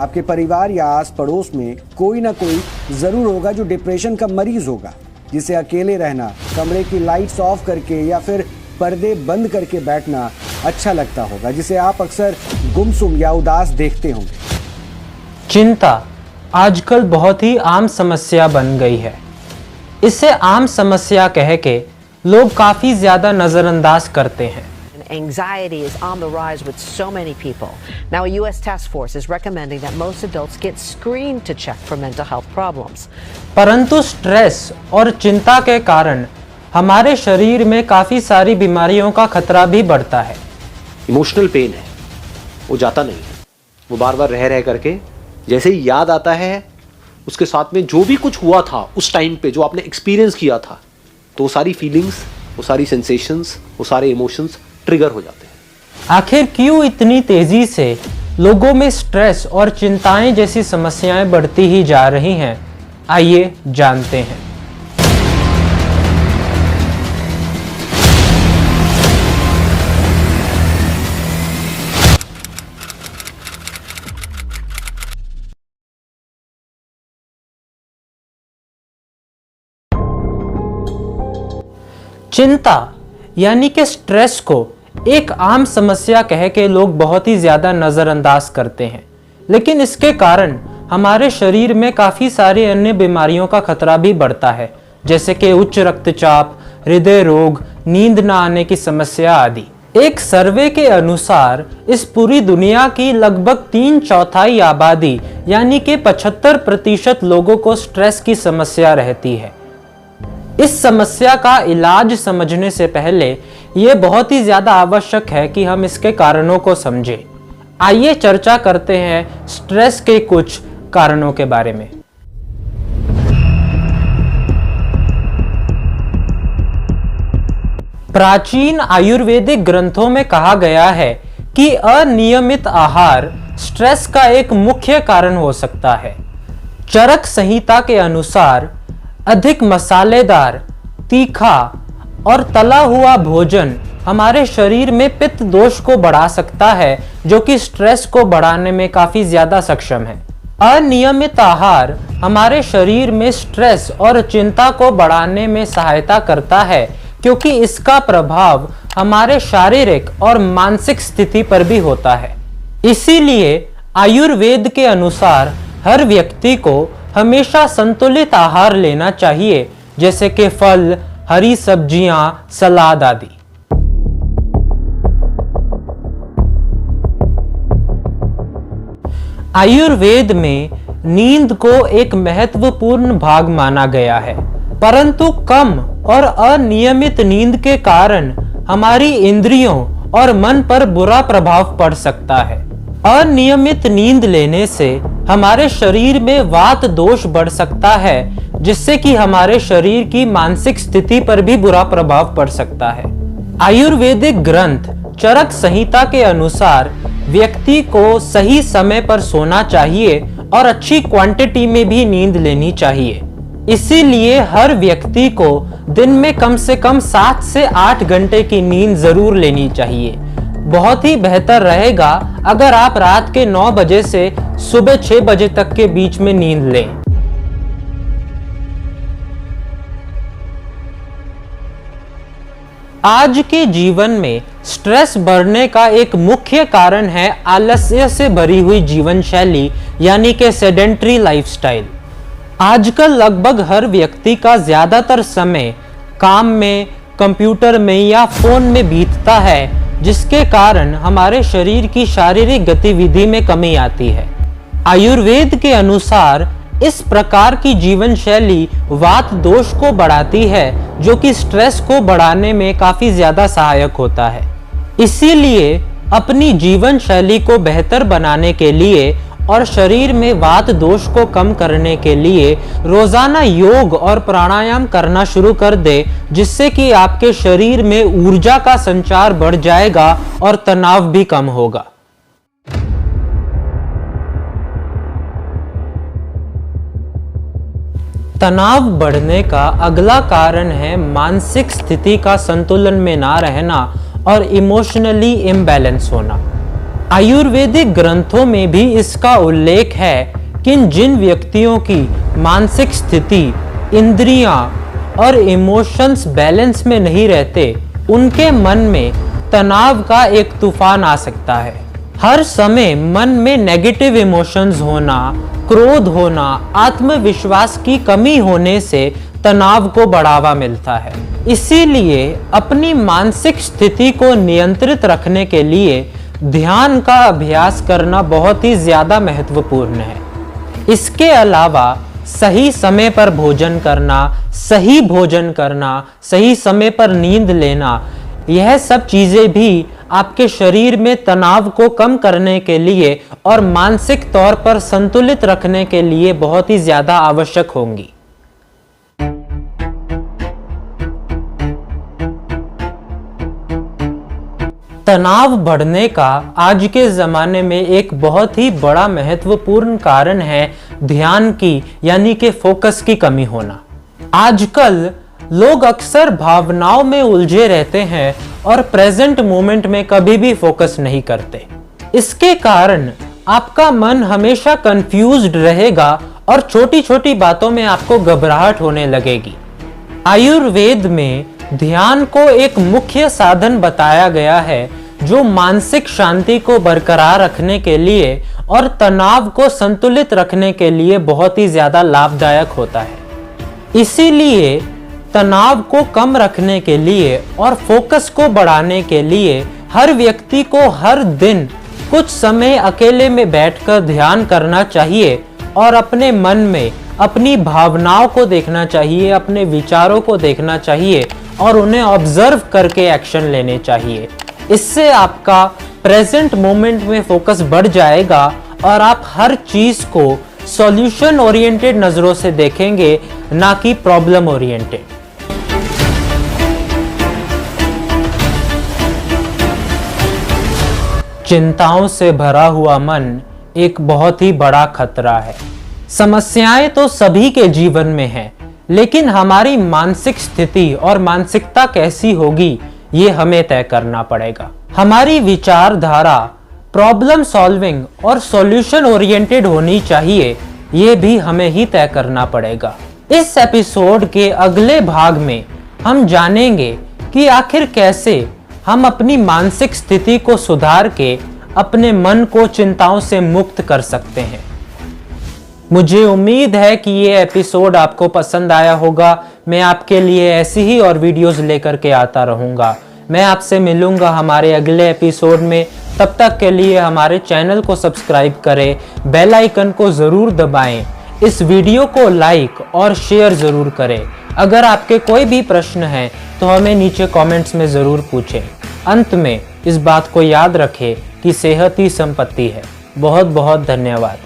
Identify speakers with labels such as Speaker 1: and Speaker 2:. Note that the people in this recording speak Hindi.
Speaker 1: आपके परिवार या आस पड़ोस में कोई ना कोई जरूर होगा जो डिप्रेशन का मरीज होगा, जिसे अकेले रहना, कमरे की लाइट्स ऑफ करके या फिर पर्दे बंद करके बैठना अच्छा लगता होगा, जिसे आप अक्सर गुमसुम या उदास देखते होंगे।
Speaker 2: चिंता आजकल बहुत ही आम समस्या बन गई है। इसे आम समस्या कह के लोग काफी ज्यादा नजरअंदाज करते हैं।
Speaker 3: Anxiety is on the rise with so many people. Now, a U.S. task force is recommending that most adults get screened to check for mental health problems.
Speaker 2: परंतु स्ट्रेस और चिंता के कारण हमारे शरीर में काफी सारी बीमारियों का खतरा भी बढ़ता है।
Speaker 4: इमोशनल पेन है, वो जाता नहीं है, वो बार बार रह करके जैसे ही याद आता है, उसके साथ में जो भी कुछ हुआ था उस टाइम पे, जो आपने एक्सपीरियंस किया था, तो वो सारी फीलिंग्स, वो सारी सेंसेशंस, वो सारे इमोशंस ट्रिगर हो जाते हैं।
Speaker 2: आखिर क्यों इतनी तेजी से लोगों में स्ट्रेस और चिंताएं जैसी समस्याएं बढ़ती ही जा रही हैं? आइए जानते हैं। चिंता यानी कि स्ट्रेस को एक आम समस्या कह के लोग बहुत ही ज्यादा नजरअंदाज करते हैं, लेकिन इसके कारण हमारे शरीर में काफी सारी अन्य बीमारियों का खतरा भी बढ़ता है, जैसे कि उच्च रक्तचाप, हृदय रोग, नींद न आने की समस्या आदि। एक सर्वे के अनुसार इस पूरी दुनिया की लगभग 3/4 आबादी यानी कि 75% लोगों को स्ट्रेस की समस्या रहती है। इस समस्या का इलाज समझने से पहले यह बहुत ही ज्यादा आवश्यक है कि हम इसके कारणों को समझें। आइए चर्चा करते हैं स्ट्रेस के कुछ कारणों के बारे में। प्राचीन आयुर्वेदिक ग्रंथों में कहा गया है कि अनियमित आहार स्ट्रेस का एक मुख्य कारण हो सकता है। चरक संहिता के अनुसार अधिक मसालेदार, तीखा और तला हुआ भोजन हमारे शरीर में पित्त दोष को बढ़ा सकता है, जो कि स्ट्रेस को बढ़ाने में काफी ज्यादा सक्षम है। अनियमित आहार हमारे शरीर में स्ट्रेस और चिंता को बढ़ाने में सहायता करता है, क्योंकि इसका प्रभाव हमारे शारीरिक और मानसिक स्थिति पर भी होता है। इसीलिए आयुर्वेद के अनुसार हर व्यक्ति को हमेशा संतुलित आहार लेना चाहिए, जैसे कि फल, हरी सब्जियां, सलाद आदि। आयुर्वेद में नींद को एक महत्वपूर्ण भाग माना गया है, परंतु कम और अनियमित नींद के कारण हमारी इंद्रियों और मन पर बुरा प्रभाव पड़ सकता है। अनियमित नींद लेने से हमारे शरीर में वात दोष बढ़ सकता है, जिससे कि हमारे शरीर की मानसिक स्थिति पर भी बुरा प्रभाव पड़ सकता है। आयुर्वेदिक ग्रंथ चरक संहिता के अनुसार व्यक्ति को सही समय पर सोना चाहिए और अच्छी क्वांटिटी में भी नींद लेनी चाहिए। इसीलिए हर व्यक्ति को दिन में कम से कम 7 से 8 घंटे की नींद जरूर लेनी चाहिए। बहुत ही बेहतर रहेगा अगर आप रात के 9 बजे से सुबह 6 बजे तक के बीच में नींद लें। आज के जीवन में स्ट्रेस बढ़ने का एक मुख्य कारण है आलस्य से भरी हुई जीवन शैली, यानी कि सेडेंटरी लाइफस्टाइल। आजकल लगभग हर व्यक्ति का ज्यादातर समय काम में, कंप्यूटर में या फोन में बीतता है, जिसके कारण हमारे शरीर की शारीरिक गतिविधि में कमी आती है। आयुर्वेद के अनुसार इस प्रकार की जीवन शैली वात दोष को बढ़ाती है, जो कि स्ट्रेस को बढ़ाने में काफी ज्यादा सहायक होता है। इसीलिए अपनी जीवन शैली को बेहतर बनाने के लिए और शरीर में वात दोष को कम करने के लिए रोजाना योग और प्राणायाम करना शुरू कर दे, जिससे कि आपके शरीर में ऊर्जा का संचार बढ़ जाएगा और तनाव भी कम होगा। तनाव बढ़ने का अगला कारण है मानसिक स्थिति का संतुलन में ना रहना और इमोशनली इम्बैलेंस होना। आयुर्वेदिक ग्रंथों में भी इसका उल्लेख है कि जिन व्यक्तियों की मानसिक स्थिति, इंद्रियां और इमोशंस बैलेंस में नहीं रहते, उनके मन में तनाव का एक तूफान आ सकता है। हर समय मन में नेगेटिव इमोशंस होना, क्रोध होना, आत्मविश्वास की कमी होने से तनाव को बढ़ावा मिलता है। इसीलिए अपनी मानसिक स्थिति को नियंत्रित रखने के लिए ध्यान का अभ्यास करना बहुत ही ज्यादा महत्वपूर्ण है। इसके अलावा सही समय पर भोजन करना, सही समय पर नींद लेना, यह सब चीजें भी आपके शरीर में तनाव को कम करने के लिए और मानसिक तौर पर संतुलित रखने के लिए बहुत ही ज्यादा आवश्यक होंगी। तनाव बढ़ने का आज के ज़माने में एक बहुत ही बड़ा महत्वपूर्ण कारण है ध्यान की यानी कि फोकस की कमी होना। आजकल लोग अक्सर भावनाओं में उलझे रहते हैं और प्रेजेंट मोमेंट में कभी भी फोकस नहीं करते। इसके कारण आपका मन हमेशा कंफ्यूज्ड रहेगा और छोटी छोटी बातों में आपको घबराहट होने लगेगी। आयुर्वेद में ध्यान को एक मुख्य साधन बताया गया है जो मानसिक शांति को बरकरार रखने के लिए और तनाव को संतुलित रखने के लिए बहुत ही ज्यादा लाभदायक होता है। इसीलिए तनाव को कम रखने के लिए और फोकस को बढ़ाने के लिए हर व्यक्ति को हर दिन कुछ समय अकेले में बैठकर ध्यान करना चाहिए और अपने मन में अपनी भावनाओं को देखना चाहिए, अपने विचारों को देखना चाहिए और उन्हें ऑब्जर्व करके एक्शन लेने चाहिए। इससे आपका प्रेजेंट मोमेंट में फोकस बढ़ जाएगा और आप हर चीज को सॉल्यूशन ओरिएंटेड नजरों से देखेंगे, ना कि प्रॉब्लम ओरिएंटेड। चिंताओं से भरा हुआ मन एक बहुत ही बड़ा खतरा है। समस्याएं तो सभी के जीवन में हैं, लेकिन हमारी मानसिक स्थिति और मानसिकता कैसी होगी ये हमें तय करना पड़ेगा। हमारी विचारधारा प्रॉब्लम सॉल्विंग और सॉल्यूशन ओरिएंटेड होनी चाहिए, ये भी हमें ही तय करना पड़ेगा। इस एपिसोड के अगले भाग में हम जानेंगे कि आखिर कैसे हम अपनी मानसिक स्थिति को सुधार के अपने मन को चिंताओं से मुक्त कर सकते हैं। मुझे उम्मीद है कि ये एपिसोड आपको पसंद आया होगा। मैं आपके लिए ऐसी ही और वीडियोस लेकर के आता रहूंगा। मैं आपसे मिलूंगा हमारे अगले एपिसोड में। तब तक के लिए हमारे चैनल को सब्सक्राइब करें, बेल आइकन को ज़रूर दबाएं, इस वीडियो को लाइक और शेयर ज़रूर करें। अगर आपके कोई भी प्रश्न हैं तो हमें नीचे कमेंट्स में ज़रूर पूछें। अंत में इस बात को याद रखें कि सेहत ही संपत्ति है। बहुत बहुत धन्यवाद।